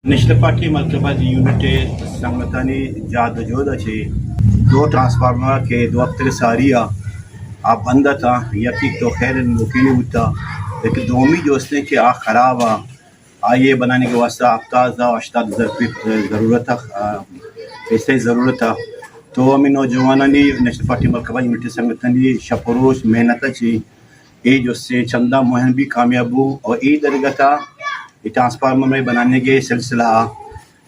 national party मलकबत unit संगठनी जादजोद अच्छे दो transformer के दो हफ्ते सारिया आप बंद था यकी तो खैर मुमकिन होता लेकिन दोमी जो उसने कि आ ख़राब आ ये बनाने के वास्ते आफ्ताज़ अश्ताद ज़रूरत था पैसे ज़रूरत था तो हमें नौजवानों ने नेशनल पार्टी मलकबत यूनिट संगठनी शपरोश मेहनत अच्छी ये जो से चंदा मुहिम भी कामयाब हो और ये दरगह था ये ट्रांसफार्मर में बनाने के सिलसिला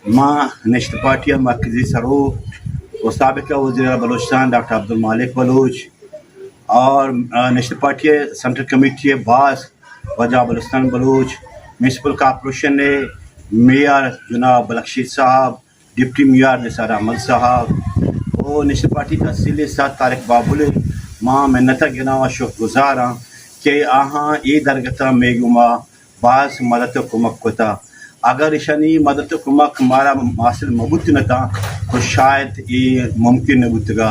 माँ नेशनल पार्टी और मरकज़ी सरूर और साबिक़ा वज़ीर बलूचिस्तान डॉक्टर अब्दुल मालिक बलूच और नेशनल पार्टी सेंट्रल कमेटी बास वजह बलूचिस्तान बलूच म्यूनसिपल कॉर्पोरेशन ने मेयर जनाब बलक्षीद साहब डिप्टी मेयर निसार अहमद साहब और नेशनल पार्टी तहसील साथ तारिक बाबुल माँ मेहनत गिना और शुक्रगुजार हाँ कि आहाँ ये दरगता मेगुमा बास मदद कुमक कोता अगर इशानी मदद कुमक हमारा हासिल मबूत न था तो शायद ये मुमकिन न बूतगा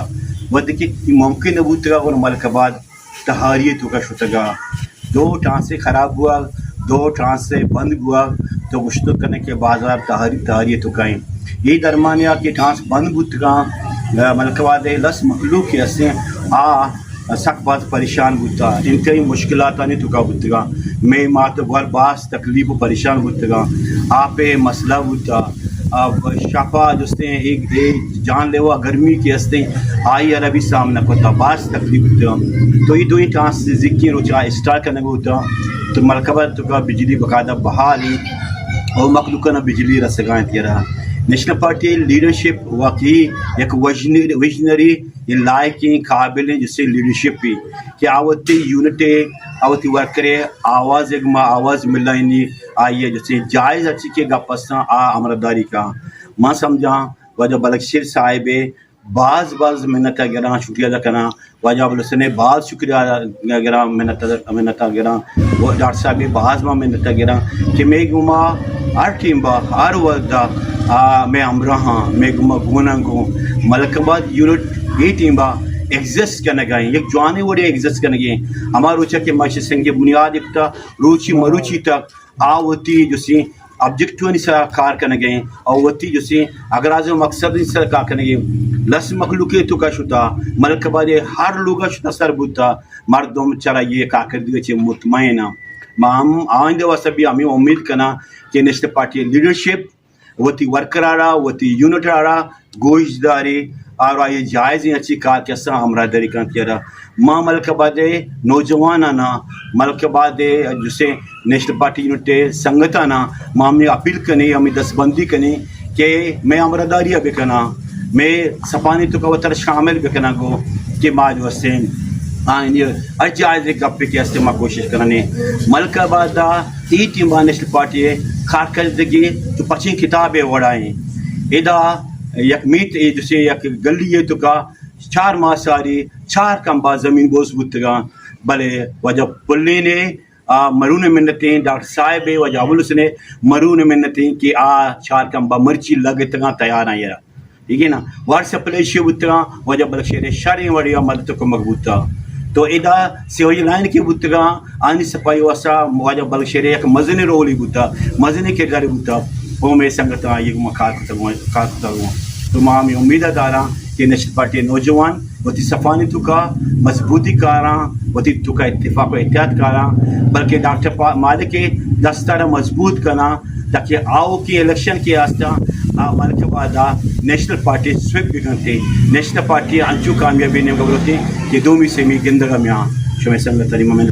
वह देखिए मुमकिन न बूतगा और मलक बाद तहारियत का शुतगा दो ट्रांस ख़राब हुआ दो ट्रांस से बंद हुआ तो गुश्त करने के बाजार तहारियत काएँ ये दरमानिया कि ट्रांस बंद बूतगा मलक बाद लस मखलूक के हंसे सख बात परेशान बुता इंतई मुश्किलात नहीं तुका बुतगा मैं मात वर बास तकलीफ परेशान बुतगा आप मसला बुता अब शफा जोस्ते एक जान लेवा गर्मी के हंसते आई अरबी सामना कोता बास तकलीफ बुतगा तो ये दो ही टांस जिक्की रोचा स्टार्ट करने होता तो मलकबा तुका बिजली बकायदा बहाली और मखलूक ना बिजली रसगाएं तेरा नेशनल पार्टी लीडरशिप वाकई एक विजनरी ये लायकी काबिल जिससे लीडरशिप भी कि आवती यूनिट आवती वर्करे आवाज़ एक माँ आवाज़ मिलानी आई है जैसे जायज़ अच्छी के गपस्ता अमरदारी का माँ समझा वजह बलक्षीर साहिब बाज़ मेहनत गिरा शुक्रिया अदा करना वजह बलसने बाज़ शुक्रिया गिरा मेहनत गिरा वो डॉक्टर साहब बाज़ माँ मेहनत गिरा कि मैं गुमा हर टीम बा हर वर्दा मैं अमरा हाँ मैं गुमा गुना गो मलकबाद यूनिट ये टीम बा एग्जिस्ट करने गए एक जवानी वोड़े एग्जिस्ट करने गए हमारा रुचि के माशे संग बुनियाद एक रुचि मरुचि तक आवती जो सी ऑब्जेक्टिव से कार करने गए और वती जो सी अगर आज मकसद से कार करने गए लस मखलूके तो का शुता मलकबाद हर लोग शुता सर बुता मर्दों चला ये का कर दिए मुतमईना हम आइंदे वास्ते भी हमें उम्मीद करना कि नेशनल पार्टी लीडरशिप वती वर्कर आ रहा वती यूनिट आ रहा गोश्तदारी और ये जायज़ अच्छी कार कैसा हमरादरी का तेरा माँ मलकबाद नौजवान आना मलकबाद जिसे नेशनल पार्टी यूनिट संगठन माँ हमें अपील करनी हमें दस्तबंदी करनी कि मैं हमरादारी भी करना मैं सपानी तो का शामिल भी करना को कि माँ जो से हर जायज़ गप्पे के हस्ते माँ कोशिश करने मलकबाद ई टीम नेशनल पार्टी कारकर्दगी तो पची किताबें वड़ाएँ इदा एक मीत जैसे एक गली है तो का 4 माह सारी 4 कम्बा ज़मीन बोस बुतगा भले वजह पुल्ली ने मरून मिन्नतें डॉक्टर साहिब वजह उसने मरून मिन्नतें कि 4 कम्बा मर्ची लगे तक तैयार हैं यार ठीक है ना व्हाट्सएप ले बुतगा वजह बलक्षेर शरी वड़िया मदद को मकबूता तो इदा सेवई लाइन के बुतगा आनी सफाई वसा वजह बलक्षेर एक मजनी रोली बुता मजनी किरदारी बुता वो मैं संगत ये खाता हूँ तो माँ में उम्मीद दारा कि नेशनल पार्टी नौजवान वती सफ़ानी तुका मजबूती कारा वती तुका इत्तेफाक एहतियात कारा बल्कि डॉक्टर मालिक के दस्तारा मजबूत करना ताकि आओ की इलेक्शन के आस्था मालिक के बाद नेशनल पार्टी स्विप भी करते नेशनल पार्टी अंचू कामयाबी ने गौरवती कि 2 में से मी गिंदगा में शुमे संगत तरीमा में